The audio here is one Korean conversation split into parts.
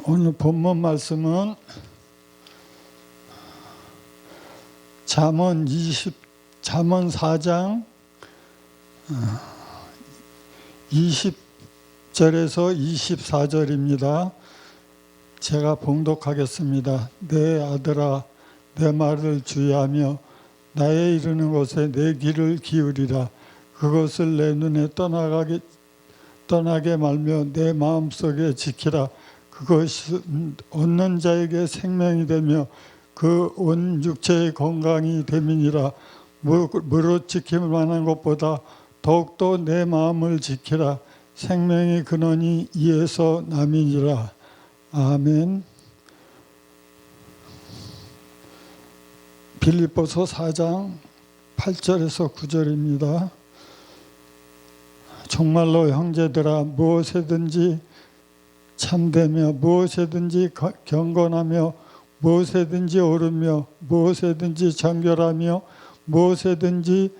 오늘 본문 말씀은 잠언 4장 20절에서 24절입니다. 제가 봉독하겠습니다. 내 아들아, 내 말을 주의하며 나의 이르는 곳에 내 귀를 기울이라. 그것을 내 눈에 떠나게 말며 내 마음속에 지키라. 그것은 얻는 자에게 생명이 되며 그 온 육체의 건강이 됨이니라. 무릇 지킬 만한 것보다 더욱더 내 마음을 지키라. 생명의 근원이 이에서 남이니라. 아멘. 빌립보서 4장 8절에서 9절입니다. 정말로 형제들아, 무엇에든지 참되며 무엇에든지 경건하며 무엇에든지 옳으며 무엇에든지 정결하며 무엇에든지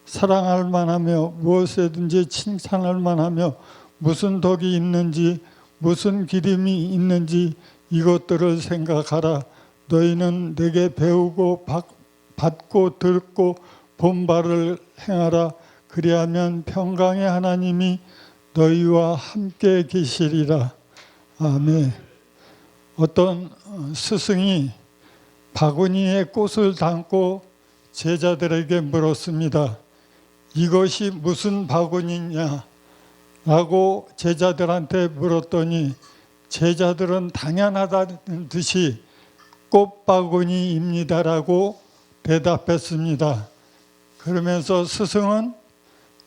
사랑할 만하며 무엇에든지 칭찬할 만하며 무슨 덕이 있는지 무슨 기름이 있는지 이것들을 생각하라. 너희는 내게 배우고 받고 듣고 본 바를 행하라. 그리하면 평강의 하나님이 너희와 함께 계시리라. 아멘. 어떤 스승이 바구니에 꽃을 담고 제자들에게 물었습니다. 이것이 무슨 바구니냐? 라고 제자들한테 물었더니 제자들은 당연하다는 듯이 꽃바구니입니다라고 대답했습니다. 그러면서 스승은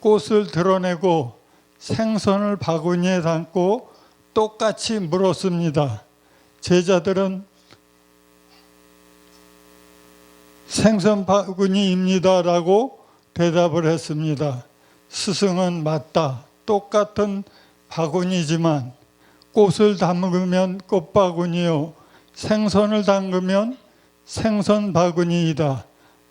꽃을 드러내고 생선을 바구니에 담고 똑같이 물었습니다. 제자들은 생선 바구니입니다라고 대답을 했습니다. 스승은 맞다. 똑같은 바구니지만 꽃을 담그면 꽃바구니요, 생선을 담그면 생선 바구니이다.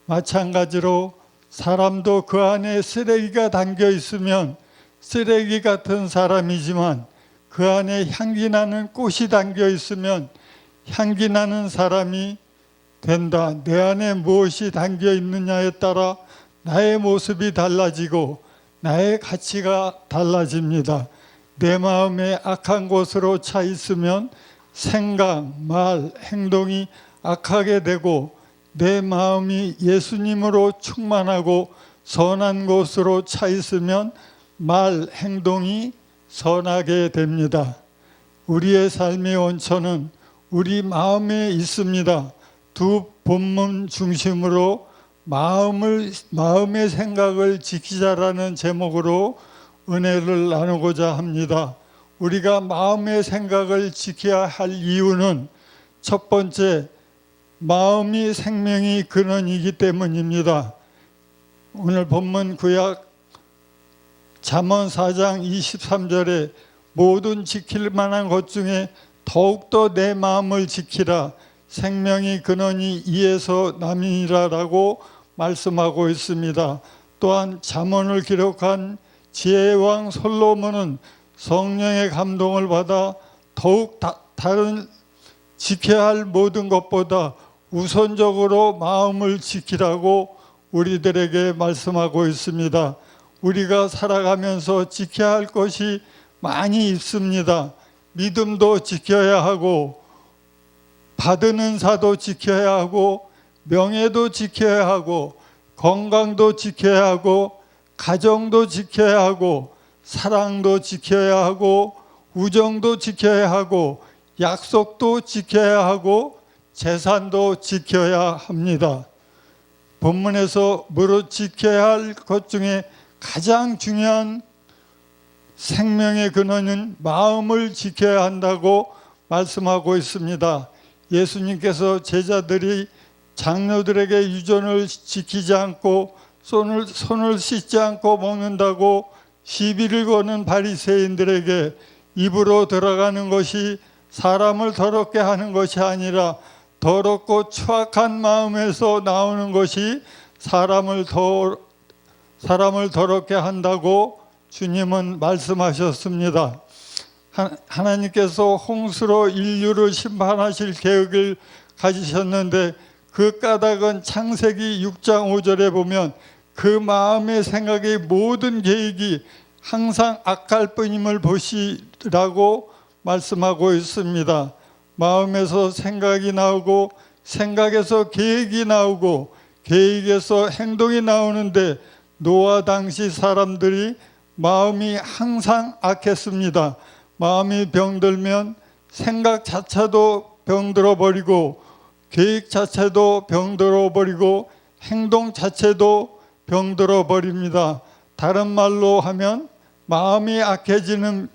마찬가지로 사람도 그 안에 쓰레기가 담겨 있으면 쓰레기 같은 사람이지만 그 안에 향기 나는 꽃이 담겨 있으면 향기 나는 사람이 된다. 내 안에 무엇이 담겨 있느냐에 따라 나의 모습이 달라지고 나의 가치가 달라집니다. 내 마음에 악한 것으로 차 있으면 생각, 말, 행동이 악하게 되고 내 마음이 예수님으로 충만하고 선한 것으로 차 있으면 말, 행동이 선하게 됩니다. 우리의 삶의 원천은 우리 마음에 있습니다. 두 본문 중심으로 마음의 생각을 지키자라는 제목으로 은혜를 나누고자 합니다. 우리가 마음의 생각을 지켜야 할 이유는 첫 번째, 마음이 생명의 근원이기 때문입니다. 오늘 본문 구약 잠언 4장 23절에 모든 지킬 만한 것 중에 더욱더 내 마음을 지키라. 생명의 근원이 이에서 남이니라라고 말씀하고 있습니다. 또한 잠언을 기록한 지혜의 왕 솔로몬은 성령의 감동을 받아 더욱 다른 지켜야 할 모든 것보다 우선적으로 마음을 지키라고 우리들에게 말씀하고 있습니다. 우리가 살아가면서 지켜야 할 것이 많이 있습니다. 믿음도 지켜야 하고 받은 은사도 지켜야 하고 명예도 지켜야 하고 건강도 지켜야 하고 가정도 지켜야 하고 사랑도 지켜야 하고 우정도 지켜야 하고 약속도 지켜야 하고 재산도 지켜야 합니다. 본문에서 무릇 지켜야 할 것 중에 가장 중요한 생명의 근원은 마음을 지켜야 한다고 말씀하고 있습니다. 예수님께서 제자들이 장로들에게 유전을 지키지 않고 손을 씻지 않고 먹는다고 시비를 거는 바리새인들에게 입으로 들어가는 것이 사람을 더럽게 하는 것이 아니라 더럽고 추악한 마음에서 나오는 것이 사람을 더럽게 한다고 주님은 말씀하셨습니다. 하나님께서 홍수로 인류를 심판하실 계획을 가지셨는데 그 까닭은 창세기 6장 5절에 보면 그 마음의 생각의 모든 계획이 항상 악할 뿐임을 보시라고 말씀하고 있습니다. 마음에서 생각이 나오고 생각에서 계획이 나오고 계획에서 행동이 나오는데 노아 당시 사람들이 마음이 항상 악했습니다. 마음이 병들면 생각 자체도 병들어 버리고 계획 자체도 병들어 버리고 행동 자체도 병들어 버립니다. 다른 말로 하면 마음이 악해지면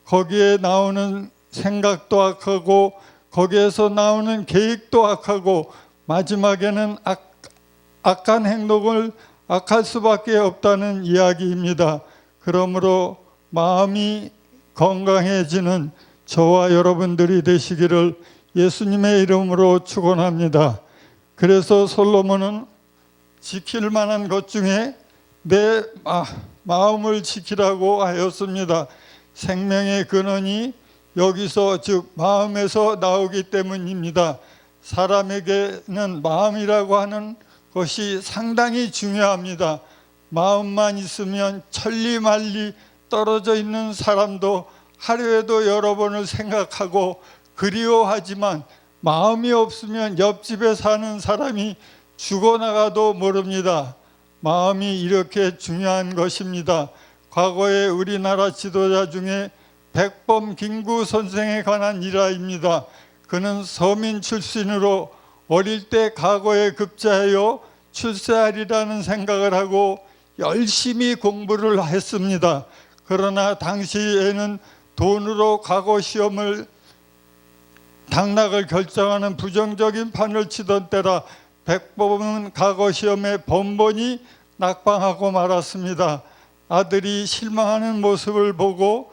거기에 나오는 생각도 악하고 거기에서 나오는 계획도 악하고 마지막에는 악한 행동을 악할 수밖에 없다는 이야기입니다. 그러므로 마음이 건강해지는 저와 여러분들이 되시기를 예수님의 이름으로 축원합니다. 그래서 솔로몬은 지킬 만한 것 중에 내 마음을 지키라고 하였습니다. 생명의 근원이 여기서 즉 마음에서 나오기 때문입니다. 사람에게는 마음이라고 하는 것이 상당히 중요합니다. 마음만 있으면 천리만리 떨어져 있는 사람도 하루에도 여러 번을 생각하고 그리워하지만 마음이 없으면 옆집에 사는 사람이 죽어나가도 모릅니다. 마음이 이렇게 중요한 것입니다. 과거에 우리나라 지도자 중에 백범 김구 선생에 관한 일화입니다. 그는 서민 출신으로 어릴 때 과거에 급제하여 출세하리라는 생각을 하고 열심히 공부를 했습니다. 그러나 당시에는 돈으로 과거 시험을 당락을 결정하는 부정적인 판을 치던 때라 백범은 과거 시험에 번번이 낙방하고 말았습니다. 아들이 실망하는 모습을 보고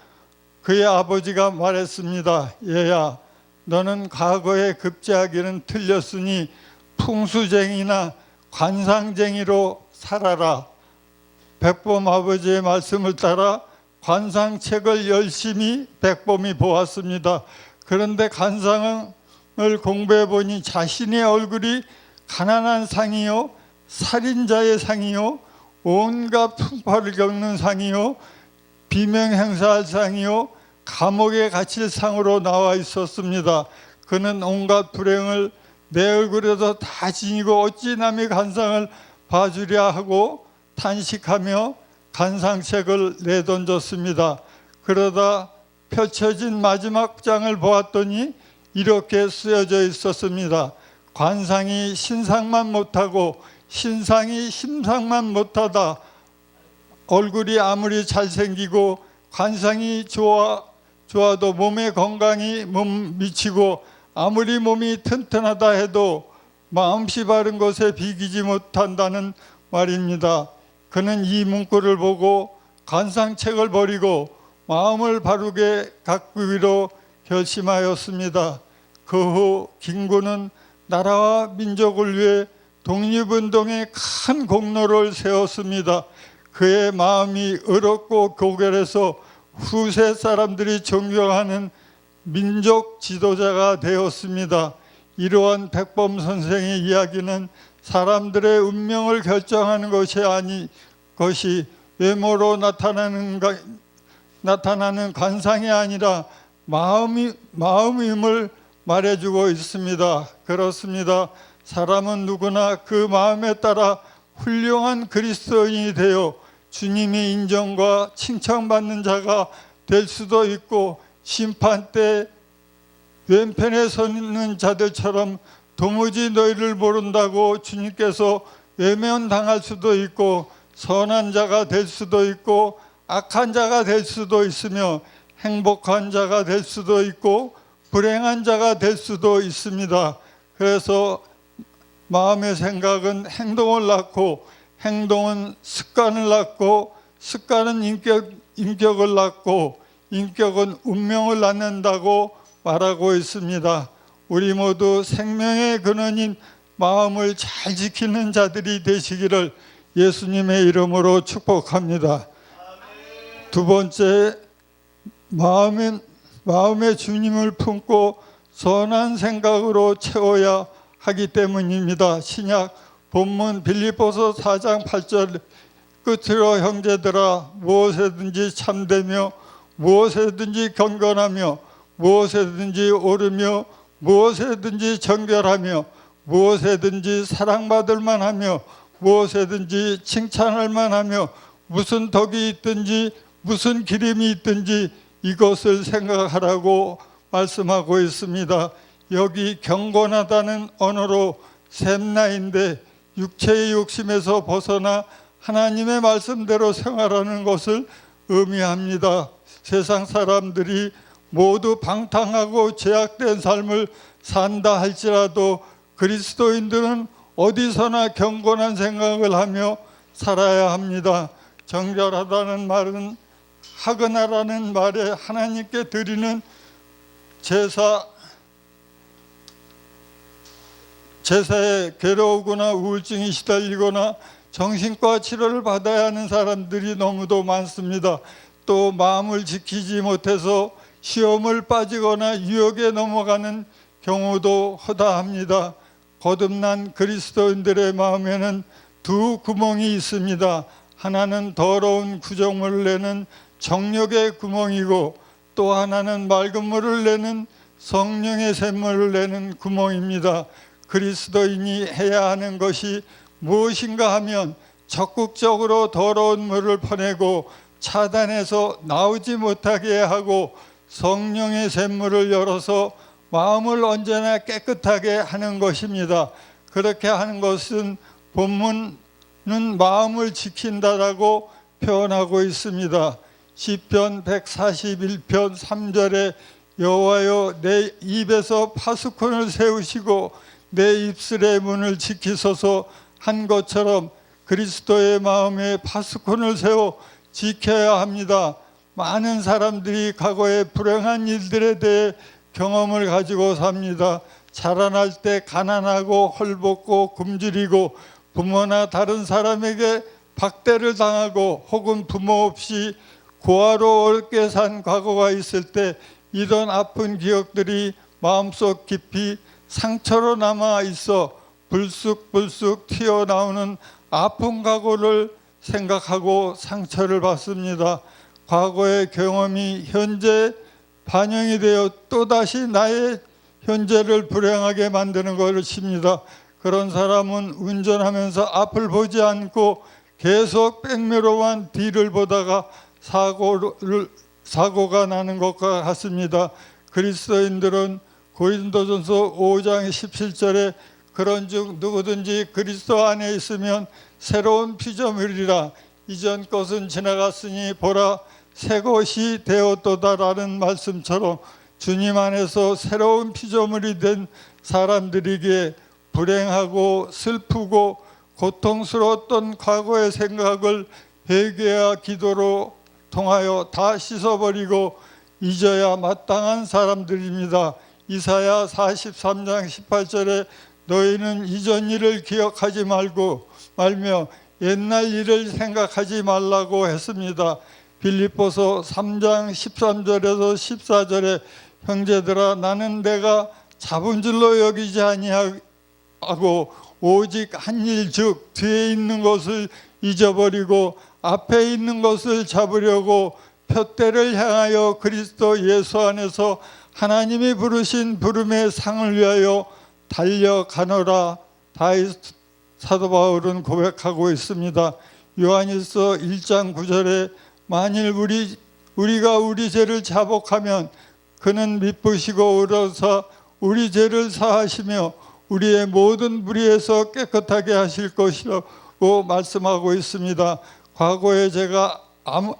그의 아버지가 말했습니다. 얘야, 너는 과거에 급제하기는 틀렸으니 풍수쟁이나 관상쟁이로 살아라. 백범 아버지의 말씀을 따라 관상책을 열심히 백범이 보았습니다. 그런데 관상을 공부해 보니 자신의 얼굴이 가난한 상이요, 살인자의 상이요, 온갖 풍파를 겪는 상이요, 비명 행사할 상이요, 감옥에 갇힐 상으로 나와 있었습니다. 그는 온갖 불행을 내 얼굴에서 다 지니고 어찌 남의 관상을 봐주랴 하고 탄식하며 관상책을 내던졌습니다. 그러다 펼쳐진 마지막 장을 보았더니 이렇게 쓰여져 있었습니다. 관상이 신상만 못하고 신상이 심상만 못하다. 얼굴이 아무리 잘생기고 관상이 좋아도 몸의 건강이 미치고 아무리 몸이 튼튼하다 해도 마음씨 바른 것에 비기지 못한다는 말입니다. 그는 이 문구를 보고 관상책을 버리고 마음을 바르게 가꾸기로 결심하였습니다. 그 후 김구는 나라와 민족을 위해 독립운동에 큰 공로를 세웠습니다. 그의 마음이 어렵고 고결해서 후세 사람들이 존경하는 민족 지도자가 되었습니다. 이러한 백범 선생의 이야기는 사람들의 운명을 결정하는 것이 외모로 나타나는 관상이 아니라 마음임을 말해주고 있습니다. 그렇습니다. 사람은 누구나 그 마음에 따라 훌륭한 그리스도인이 되어 주님의 인정과 칭찬받는 자가 될 수도 있고 심판 때 왼편에 서는 자들처럼 도무지 너희를 모른다고 주님께서 외면당할 수도 있고 선한 자가 될 수도 있고 악한 자가 될 수도 있으며 행복한 자가 될 수도 있고 불행한 자가 될 수도 있습니다. 그래서 마음의 생각은 행동을 낳고 행동은 습관을 낳고 습관은 인격을 낳고 인격은 운명을 낳는다고 말하고 있습니다. 우리 모두 생명의 근원인 마음을 잘 지키는 자들이 되시기를 예수님의 이름으로 축복합니다. 두 번째, 마음에 주님을 품고 선한 생각으로 채워야 하기 때문입니다. 신약 본문 빌립보서 4장 8절 끝으로 형제들아 무엇에든지 참되며 무엇에든지 경건하며 무엇에든지 옳으며 무엇에든지 정결하며 무엇에든지 사랑받을 만하며 무엇에든지 칭찬할 만하며 무슨 덕이 있든지 무슨 기림이 있든지 이것을 생각하라고 말씀하고 있습니다. 여기 경건하다는 언어로 셈나인데 육체의 욕심에서 벗어나 하나님의 말씀대로 생활하는 것을 의미합니다. 세상 사람들이 모두 방탕하고 제약된 삶을 산다 할지라도 그리스도인들은 어디서나 경건한 생각을 하며 살아야 합니다. 정결하다는 말은 하거나라는 말에 하나님께 드리는 제사에 괴로우거나 우울증이 시달리거나 정신과 치료를 받아야 하는 사람들이 너무도 많습니다. 또 마음을 지키지 못해서 시험을 빠지거나 유혹에 넘어가는 경우도 허다합니다. 거듭난 그리스도인들의 마음에는 두 구멍이 있습니다. 하나는 더러운 구정물을 내는 정욕의 구멍이고 또 하나는 맑은 물을 내는 성령의 샘물을 내는 구멍입니다. 그리스도인이 해야 하는 것이 무엇인가 하면 적극적으로 더러운 물을 퍼내고 차단해서 나오지 못하게 하고 성령의 샘물을 열어서 마음을 언제나 깨끗하게 하는 것입니다. 그렇게 하는 것은 본문은 마음을 지킨다라고 표현하고 있습니다. 시편 141편 3절에 여호와여 내 입에서 파수꾼을 세우시고 내 입술의 문을 지키소서 한 것처럼 그리스도의 마음에 파수꾼을 세워 지켜야 합니다. 많은 사람들이 과거의 불행한 일들에 대해 경험을 가지고 삽니다. 자라날 때 가난하고 헐벗고 굶주리고 부모나 다른 사람에게 박대를 당하고 혹은 부모 없이 고아로 어렵게 산 과거가 있을 때 이런 아픈 기억들이 마음속 깊이 상처로 남아 있어 불쑥불쑥 튀어나오는 아픈 과거를 생각하고 상처를 받습니다. 과거의 경험이 현재 반영이 되어 또다시 나의 현재를 불행하게 만드는 것입니다. 그런 사람은 운전하면서 앞을 보지 않고 계속 백미러만 뒤를 보다가 사고가 나는 것과 같습니다. 그리스도인들은 고린도전서 5장 17절에 그런즉 누구든지 그리스도 안에 있으면 새로운 피조물이라 이전 것은 지나갔으니 보라 새 것이 되었도다라는 말씀처럼 주님 안에서 새로운 피조물이 된 사람들에게 불행하고 슬프고 고통스러웠던 과거의 생각을 회개와 기도로 통하여 다 씻어버리고 잊어야 마땅한 사람들입니다. 이사야 43장 18절에 너희는 이전 일을 기억하지 말며 옛날 일을 생각하지 말라고 했습니다. 빌립보서 3장 13절에서 14절에 형제들아 나는 내가 잡은 줄로 여기지 아니하고 오직 한 일 즉 뒤에 있는 것을 잊어버리고 앞에 있는 것을 잡으려고 푯대를 향하여 그리스도 예수 안에서 하나님이 부르신 부름의 상을 위하여 달려가노라. 다윗 사도 바울은 고백하고 있습니다. 요한일서 1장 9절에 만일 우리가 우리 죄를 자복하면 그는 미쁘시고 의로사 우리 죄를 사하시며 우리의 모든 불의에서 깨끗하게 하실 것이라고 말씀하고 있습니다. 과거의 죄가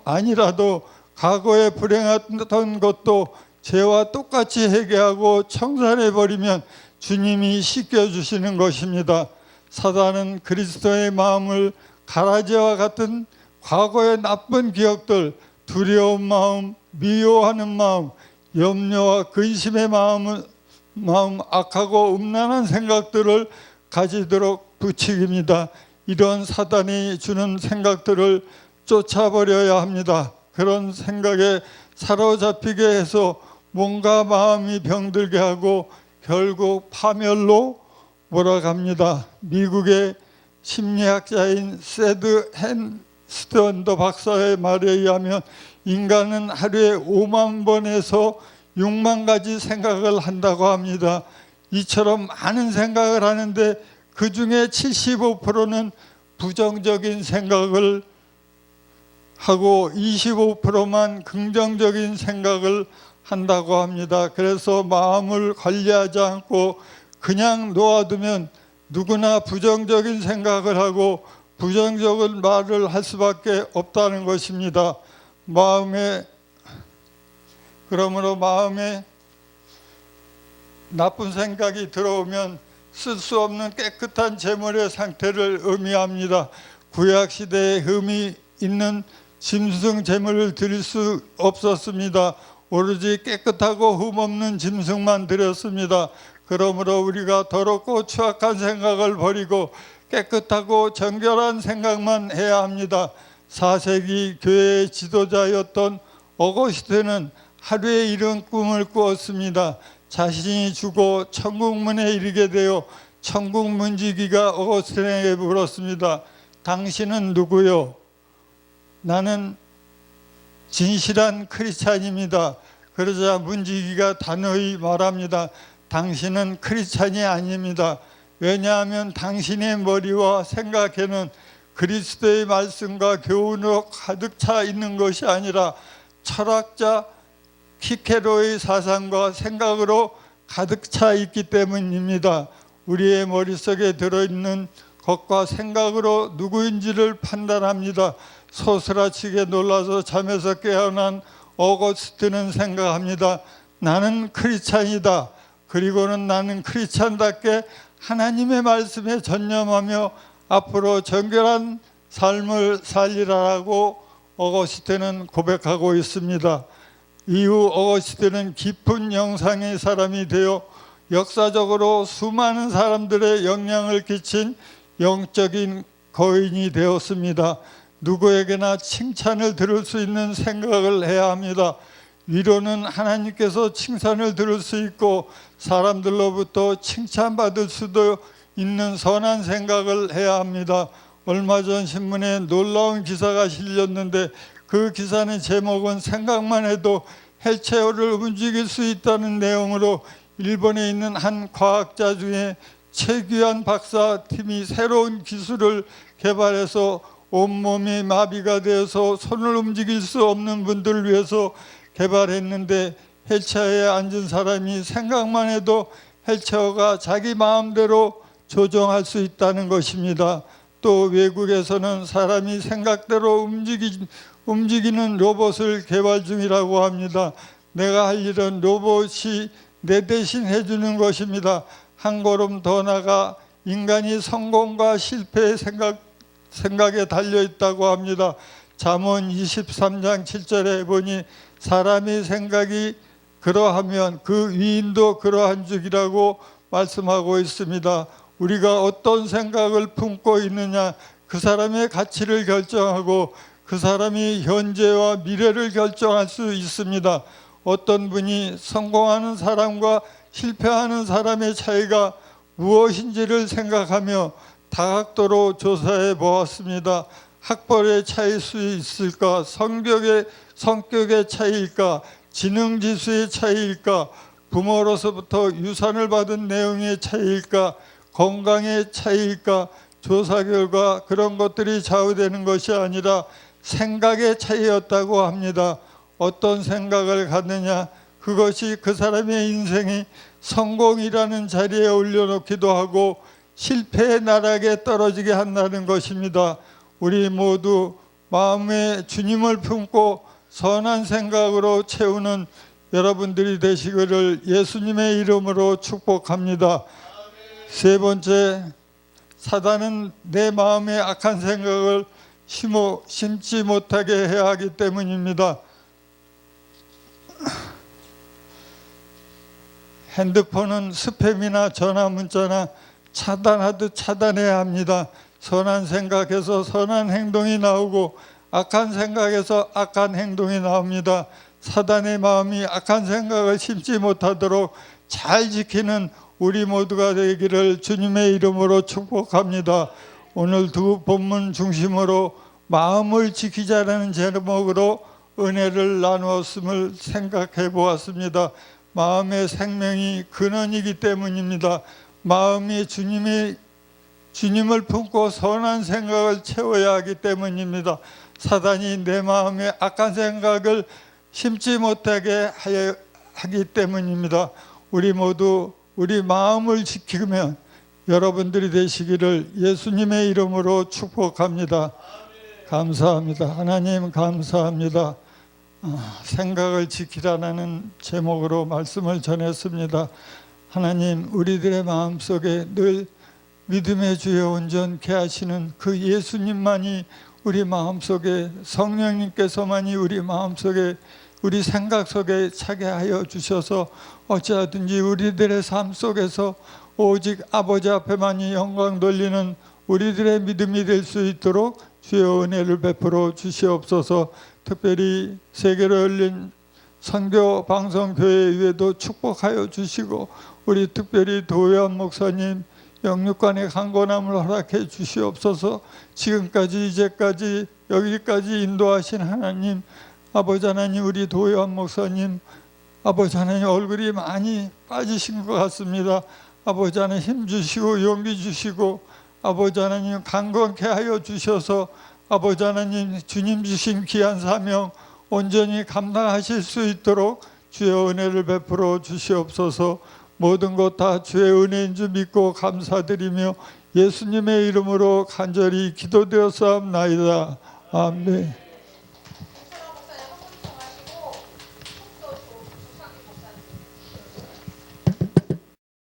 아니라도 과거에 불행했던 것도 죄와 똑같이 회개하고 청산해버리면 주님이 씻겨주시는 것입니다. 사단은 그리스도의 마음을 가라지와 같은 과거의 나쁜 기억들, 두려운 마음, 미워하는 마음, 염려와 근심의 마음, 악하고 음란한 생각들을 가지도록 부추깁니다. 이런 사단이 주는 생각들을 쫓아버려야 합니다. 그런 생각에 사로잡히게 해서 몸과 마음이 병들게 하고 결국 파멸로 몰아갑니다. 미국의 심리학자인 세드 헨스턴더 박사의 말에 의하면 인간은 하루에 5만 번에서 6만 가지 생각을 한다고 합니다. 이처럼 많은 생각을 하는데 그 중에 75%는 부정적인 생각을 하고 25%만 긍정적인 생각을 한다고 합니다. 그래서 마음을 관리하지 않고 그냥 놓아두면 누구나 부정적인 생각을 하고 부정적인 말을 할 수밖에 없다는 것입니다. 그러므로 마음에 나쁜 생각이 들어오면 쓸 수 없는 깨끗한 재물의 상태를 의미합니다. 구약 시대에 흠이 있는 짐승 제물을 드릴 수 없었습니다. 오로지 깨끗하고 흠없는 짐승만 드렸습니다. 그러므로 우리가 더럽고 추악한 생각을 버리고 깨끗하고 정결한 생각만 해야 합니다. 4세기 교회의 지도자였던 어거스틴은 하루에 이런 꿈을 꾸었습니다. 자신이 죽어 천국문에 이르게 되어 천국 문지기가 어거스틴에게 물었습니다. 당신은 누구요? 나는 진실한 크리스찬입니다. 그러자 문지기가 단호히 말합니다. 당신은 크리스찬이 아닙니다. 왜냐하면 당신의 머리와 생각에는 그리스도의 말씀과 교훈으로 가득 차 있는 것이 아니라 철학자 키케로의 사상과 생각으로 가득 차 있기 때문입니다. 우리의 머릿속에 들어있는 것과 생각으로 누구인지를 판단합니다. 소스라치게 놀라서 잠에서 깨어난 어거스틴은 생각합니다. 나는 크리스찬이다. 그리고는 나는 크리스찬답게 하나님의 말씀에 전념하며 앞으로 정결한 삶을 살리라고 어거스틴은 고백하고 있습니다. 이후 어거스틴은 깊은 영상의 사람이 되어 역사적으로 수많은 사람들의 영향을 끼친 영적인 거인이 되었습니다. 누구에게나 칭찬을 들을 수 있는 생각을 해야 합니다. 위로는 하나님께서 칭찬을 들을 수 있고 사람들로부터 칭찬받을 수도 있는 선한 생각을 해야 합니다. 얼마 전 신문에 놀라운 기사가 실렸는데 그 기사의 제목은 생각만 해도 헬체어를 움직일 수 있다는 내용으로 일본에 있는 한 과학자 중에 최규환 박사 팀이 새로운 기술을 개발해서 온몸이 마비가 되어서 손을 움직일 수 없는 분들을 위해서 개발했는데 헬체어에 앉은 사람이 생각만 해도 헬체어가 자기 마음대로 조정할 수 있다는 것입니다. 또 외국에서는 사람이 생각대로 움직이는 로봇을 개발 중이라고 합니다. 내가 할 일은 로봇이 내 대신 해주는 것입니다. 한 걸음 더 나가 인간이 성공과 실패의 생각에 달려있다고 합니다. 잠언 23장 7절에 보니 사람의 생각이 그러하면 그 위인도 그러한 줄이라고 말씀하고 있습니다. 우리가 어떤 생각을 품고 있느냐 그 사람의 가치를 결정하고 그 사람이 현재와 미래를 결정할 수 있습니다. 어떤 분이 성공하는 사람과 실패하는 사람의 차이가 무엇인지를 생각하며 다각도로 조사해 보았습니다. 학벌의 차이일 수 있을까? 성격의 차이일까? 지능지수의 차이일까? 부모로서부터 유산을 받은 내용의 차이일까? 건강의 차이일까? 조사 결과 그런 것들이 좌우되는 것이 아니라 생각의 차이였다고 합니다. 어떤 생각을 갖느냐? 그것이 그 사람의 인생이 성공이라는 자리에 올려놓기도 하고 실패의 나락에 떨어지게 한다는 것입니다. 우리 모두 마음에 주님을 품고 선한 생각으로 채우는 여러분들이 되시기를 예수님의 이름으로 축복합니다. 세 번째, 사단은 내 마음에 악한 생각을 심지 못하게 해야 하기 때문입니다. 핸드폰은 스팸이나 전화 문자나 차단하듯 차단해야 합니다. 선한 생각에서 선한 행동이 나오고 악한 생각에서 악한 행동이 나옵니다. 사단의 마음이 악한 생각을 심지 못하도록 잘 지키는 우리 모두가 되기를 주님의 이름으로 축복합니다. 오늘 두 본문 중심으로 마음을 지키자라는 제목으로 은혜를 나누었음을 생각해 보았습니다. 마음의 생명이 근원이기 때문입니다. 마음이 주님을 품고 선한 생각을 채워야 하기 때문입니다. 사단이 내 마음에 악한 생각을 심지 못하게 하기 때문입니다. 우리 모두 우리 마음을 지키면 여러분들이 되시기를 예수님의 이름으로 축복합니다. 감사합니다. 하나님 감사합니다. 생각을 지키라는 제목으로 말씀을 전했습니다. 하나님, 우리들의 마음속에 늘 믿음의 주에 온전케 하시는 그 예수님만이 우리 마음속에, 성령님께서만이 우리 마음속에, 우리 생각 속에 차게 하여 주셔서 어찌하든지 우리들의 삶 속에서 오직 아버지 앞에만이 영광 돌리는 우리들의 믿음이 될 수 있도록 주의 은혜를 베풀어 주시옵소서. 특별히 세계로 열린 선교 방송 교회 위에도 축복하여 주시고, 우리 특별히 도의원 목사님 영육간의 강건함을 허락해 주시옵소서. 지금까지 이제까지 여기까지 인도하신 하나님, 아버지 하나님, 우리 도의원 목사님 아버지 하나님 얼굴이 많이 빠지신 것 같습니다. 아버지 하나님 힘 주시고 용기 주시고 아버지 하나님 강건케 하여 주셔서 아버지 하나님 주님 주신 귀한 사명 온전히 감당하실 수 있도록 주의 은혜를 베풀어 주시옵소서. 모든 것 다 주의 은혜인 줄 믿고 감사드리며 예수님의 이름으로 간절히 기도되었사옵나이다. 아멘.